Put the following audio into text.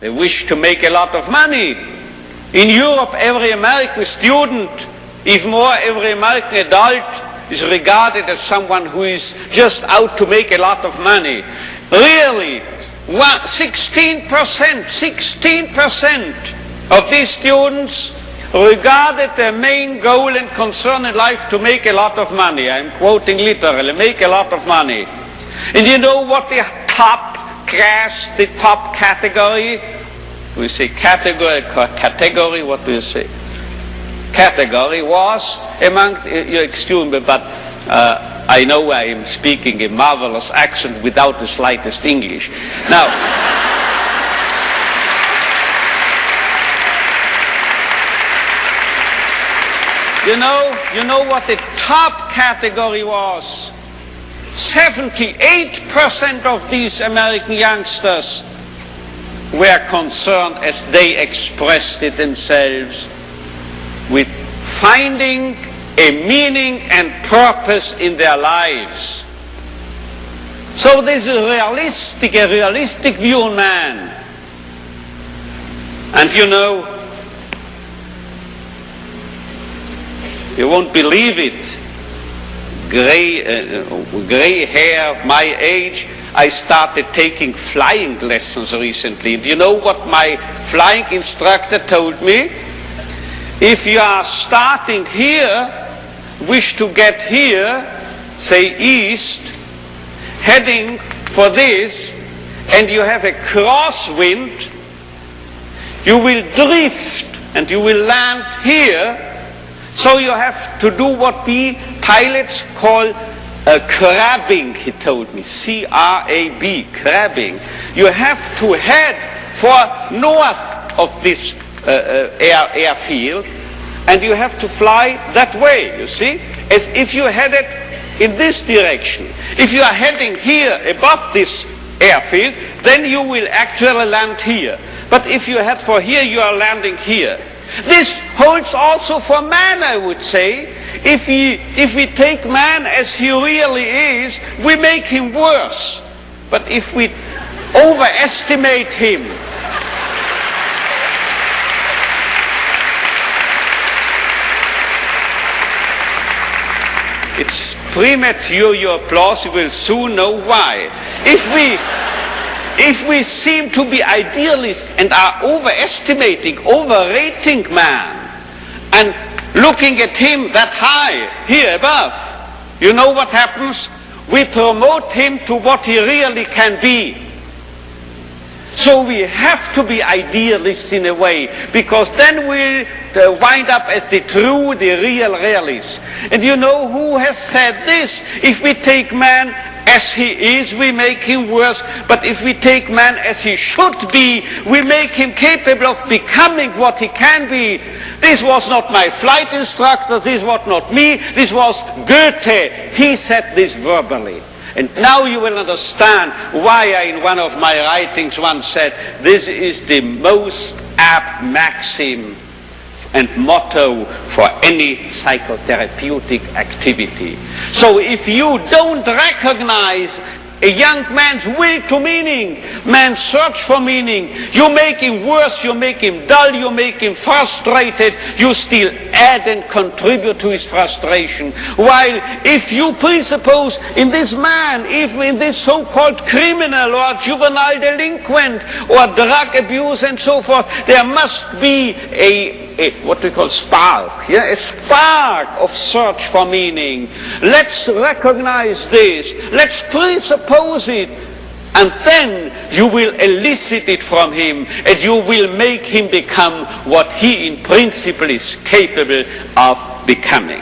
They wish to make a lot of money. In Europe, every American student, even more every American adult, is regarded as someone who is just out to make a lot of money. Really, 16% of these students regarded their main goal and concern in life to make a lot of money. I'm quoting literally, make a lot of money. And you know what the top class, the top category, we say category, what do you say? Category was among, you excuse me, but I know I am speaking a marvelous accent without the slightest English. Now, you know what the top category was? 78% of these American youngsters were concerned, as they expressed it themselves, with finding a meaning and purpose in their lives. So this is a realistic view on man. And you know, you won't believe it, gray hair, my age, I started taking flying lessons recently. Do you know what my flying instructor told me? If you are starting here, wish to get here, say east, heading for this, and you have a crosswind, you will drift and you will land here. So you have to do what we pilots call crabbing, he told me, C-R-A-B, crabbing. You have to head for north of this airfield, and you have to fly that way, you see, as if you headed in this direction. If you are heading here above this airfield, then you will actually land here. But if you head for here, you are landing here. This holds also for man, I would say. If we take man as he really is, we make him worse. But if we overestimate him, it's premature, your applause, you will soon know why. If we seem to be idealists and are overrating man, and looking at him that high, here above, you know what happens? We promote him to what he really can be. So we have to be idealists in a way, because then we'll wind up as the real realists. And you know who has said this? If we take man as he is, we make him worse. But if we take man as he should be, we make him capable of becoming what he can be. This was not my flight instructor, this was not me, this was Goethe. He said this verbally. And now you will understand why I, in one of my writings, once said, this is the most apt maxim and motto for any psychotherapeutic activity. So if you don't recognize a young man's will to meaning, man's search for meaning, you make him worse, you make him dull, you make him frustrated, you still add and contribute to his frustration. While if you presuppose in this man, if in this so-called criminal or juvenile delinquent or drug abuse and so forth, there must be a what we call spark, a spark of search for meaning. Let's recognize this, let's presuppose it, and then you will elicit it from him, and you will make him become what he in principle is capable of becoming.